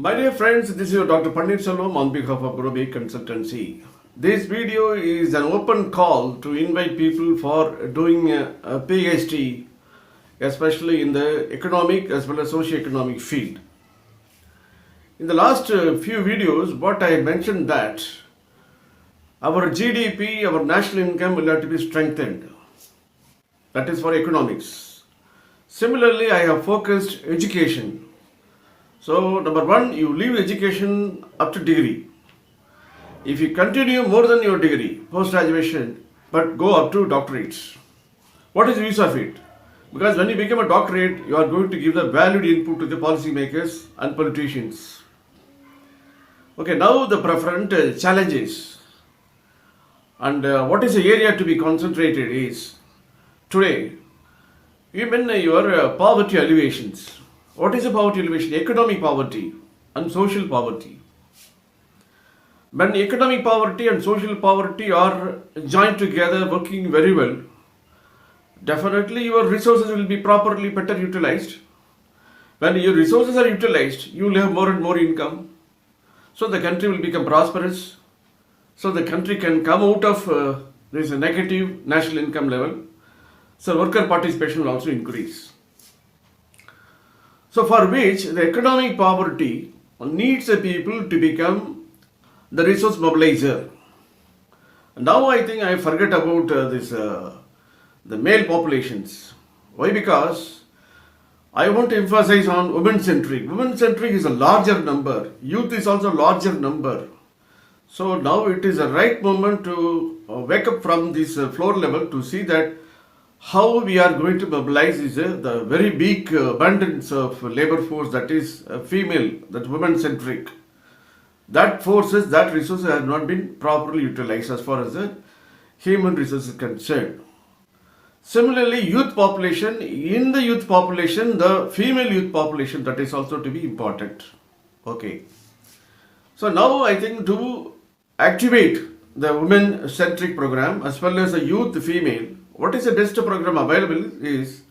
My dear friends, this is your Dr. Pandit Salom on behalf of Growbig Consultancy. This video is an open call to invite people for doing a Ph.D, especially in the economic as well as socio-economic field. In the last few videos, what I mentioned that our GDP, our national income will have to be strengthened. That is for economics. Similarly, I have focused education. So, number one, you leave education up to degree. If you continue more than your degree, post-graduation, but go up to doctorates, what is the use of it? Because when you become a doctorate, you are going to give the valued input to the policymakers and politicians. Okay, now the preferent challenges and what is the area to be concentrated is today, even your poverty alleviations. What is the poverty elevation? Economic poverty and social poverty. When economic poverty and social poverty are joined together, working very well, definitely your resources will be properly better utilized. When your resources are utilized, you will have more and more income. So the country will become prosperous. So the country can come out of this negative national income level. So worker participation will also increase. So for which the economic poverty needs the people to become the resource mobilizer. Now I think I forget about the male populations. Why? Because I want to emphasize on women-centric. Women-centric is a larger number. Youth is also a larger number. So now it is a right moment to wake up from this floor level to see that how we are going to mobilize is the very big abundance of labor force that is female, that women-centric. That forces, that resources have not been properly utilized as far as the human resources is concerned. Similarly, youth population, in the youth population, the female youth population, that is also to be important. Okay. So now I think to activate the women-centric program as well as the youth female, what is the best program available is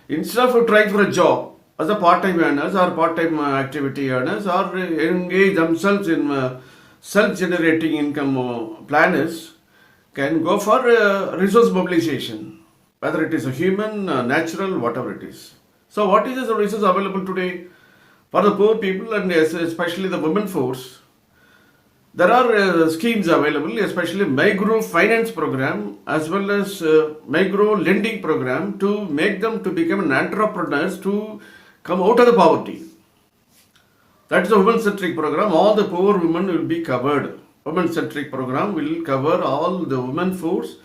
instead of trying for a job as a part-time earners or part-time activity earners or engage themselves in self-generating income planners can go for resource mobilization, whether it is a human, natural, whatever it is. So what is the resource available today for the poor people and especially the women force? There are schemes available, especially micro finance program as well as micro lending program to make them to become an entrepreneurs to come out of the poverty. That is a women-centric program. All the poor women will be covered. Women-centric program will cover all the women force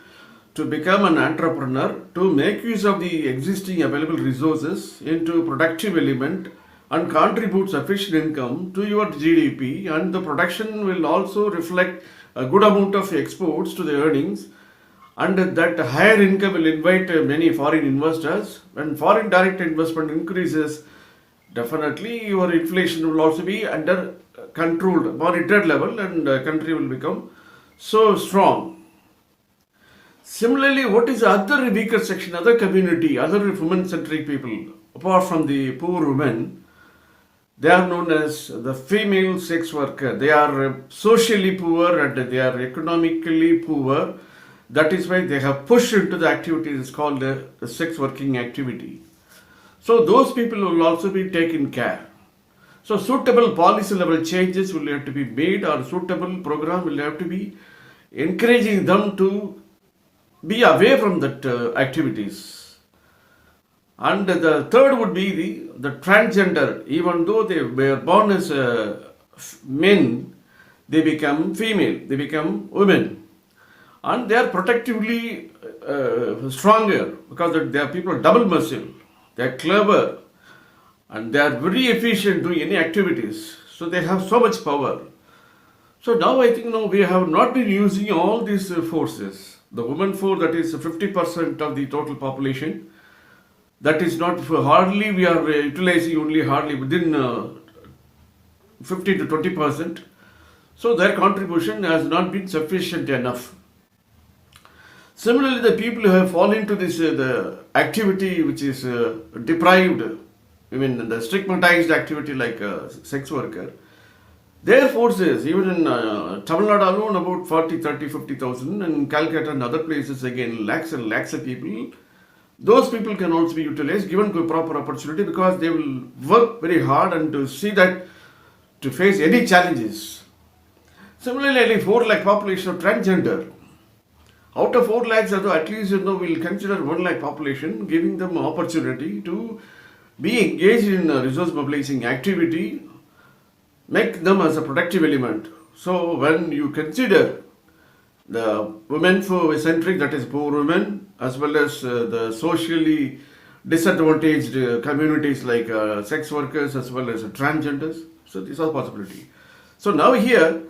to become an entrepreneur, to make use of the existing available resources into productive element and contribute sufficient income to your GDP, and the production will also reflect a good amount of exports to the earnings, and that higher income will invite many foreign investors. When foreign direct investment increases, definitely your inflation will also be under controlled, monitored level, and the country will become so strong. Similarly, what is the other weaker section, other community, other women-centric people, apart from the poor women? They are known as the female sex worker. They are socially poor and they are economically poor. That is why they have pushed into the activities called the sex working activity. So those people will also be taken care. So suitable policy level changes will have to be made, or suitable program will have to be encouraging them to be away from that activities. And the third would be the transgender. Even though they were born as men, they become female, they become women. And they are protectively stronger because they are people double muscle. They are clever and they are very efficient doing any activities. So they have so much power. So now I think we have not been using all these forces. The women force, that is 50% of the total population. That is not hardly, we are utilizing only hardly within 50 to 20%. So their contribution has not been sufficient enough. Similarly, the people who have fallen into this the activity which is deprived, I mean the stigmatized activity like sex worker, Their forces, even in Tamil Nadu alone, about 40, 30, 50,000, and in Calcutta and other places, again, lakhs and lakhs of people. Those people can also be utilized, given proper opportunity, because they will work very hard and to see that to face any challenges. Similarly, 4 lakh population of transgender. Out of 4 lakhs, at least we'll consider 1 lakh population, giving them opportunity to be engaged in resource mobilizing activity, make them as a productive element. So when you consider the women-centric, that is poor women, as well as the socially disadvantaged communities like sex workers as well as transgenders, so these are possibility. So now here,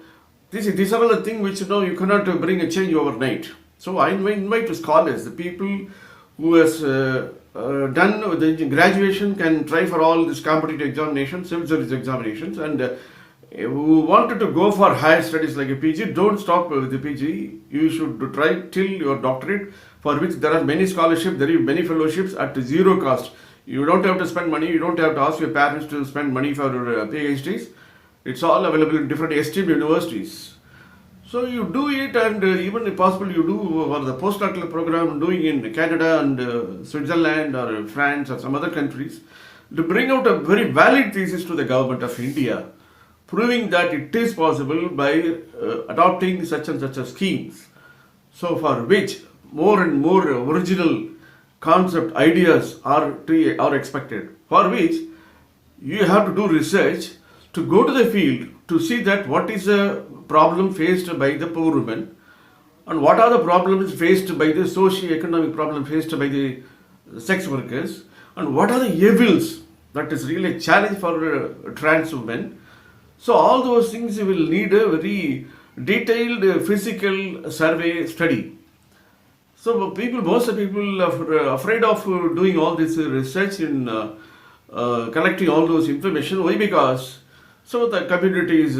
these are all the things which you cannot bring a change overnight. So I invite the scholars, the people who has done the graduation can try for all these competitive examinations, civil service examinations, and who wanted to go for higher studies like a PG, don't stop with the PG. You should try till your doctorate, for which there are many scholarships, there are many fellowships at zero cost. You don't have to spend money, you don't have to ask your parents to spend money for PhDs. It's all available in different esteemed universities. So you do it, and even if possible you do for the postdoctoral program doing in Canada and Switzerland or France or some other countries, to bring out a very valid thesis to the government of India, proving that it is possible by adopting such and such schemes. So for which more and more original concept ideas are expected, for which you have to do research, to go to the field to see that what is the problem faced by the poor women, and what are the problems faced by the socio-economic problem faced by the sex workers, and what are the evils that is really a challenge for trans women. So all those things will need a very detailed physical survey study. So most people are afraid of doing all this research in collecting all those information. Why? Because the community is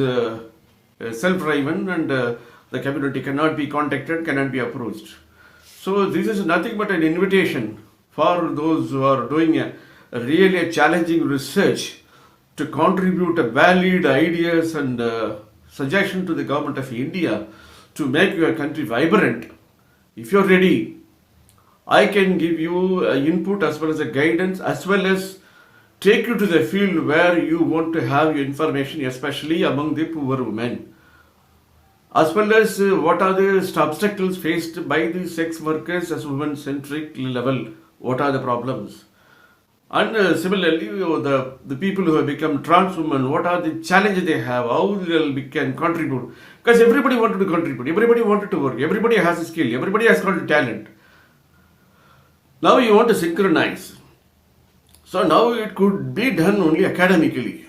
self-driven, and the community cannot be contacted, cannot be approached. So this is nothing but an invitation for those who are doing a really challenging research to contribute valid ideas and suggestion to the government of India to make your country vibrant. If you're ready, I can give you input as well as a guidance, as well as take you to the field where you want to have your information, especially among the poor women, as well as what are the obstacles faced by the sex workers as women-centric level, what are the problems. And similarly, the people who have become trans women, what are the challenges they have, how they can contribute. Because everybody wanted to contribute, everybody wanted to work, everybody has a skill, everybody has got a talent. Now you want to synchronize. So now it could be done only academically.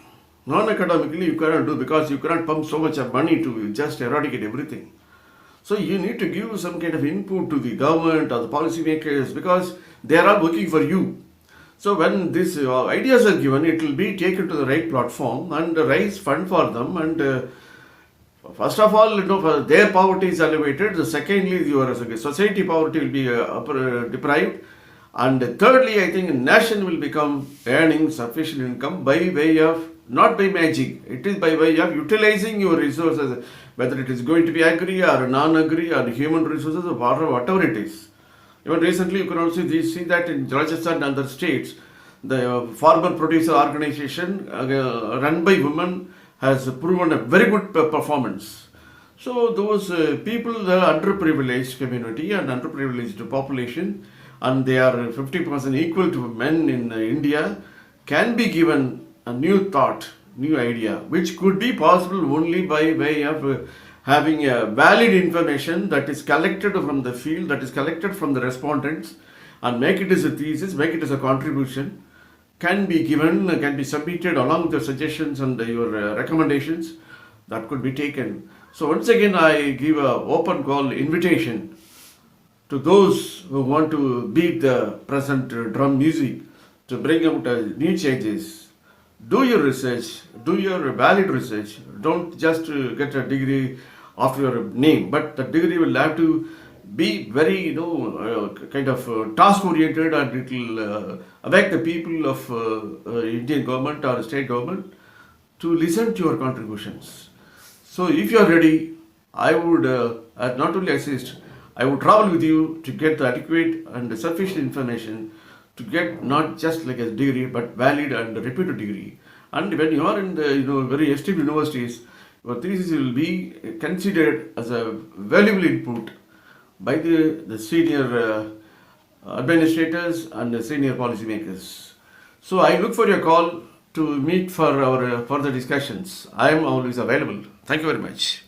Non-academically you cannot do, because you cannot pump so much of money to just eradicate everything. So you need to give some kind of input to the government or the policymakers, because they are all working for you. So when these ideas are given, it will be taken to the right platform and raise fund for them. And first of all, their poverty is elevated. Secondly, your society poverty will be deprived. And thirdly, I think nation will become earning sufficient income by way of, not by magic, it is by way of utilizing your resources, whether it is going to be agri or non-agri or human resources or whatever it is. Even recently, you can also see that in Rajasthan and other states, the farmer producer organization run by women has proven a very good performance. So those people, the underprivileged community and underprivileged population, and they are 50% equal to men in India, can be given a new thought, new idea, which could be possible only by way of having a valid information that is collected from the field, that is collected from the respondents, and make it as a thesis, make it as a contribution, can be given, can be submitted along with the suggestions and your recommendations that could be taken. So once again, I give an open call invitation to those who want to beat the present drum music, to bring out new changes. Do your research, do your valid research. Don't just get a degree after your name, but the degree will have to be very, kind of task oriented, and it will awake the people of Indian government or state government to listen to your contributions. So if you are ready, I would not only assist, I would travel with you to get the adequate and sufficient information to get not just like a degree but valid and reputed degree. And when you are in the very esteemed universities, your thesis will be considered as a valuable input by the senior administrators and the senior policymakers. So I look for your call to meet for our further discussions. I am always available. Thank you very much.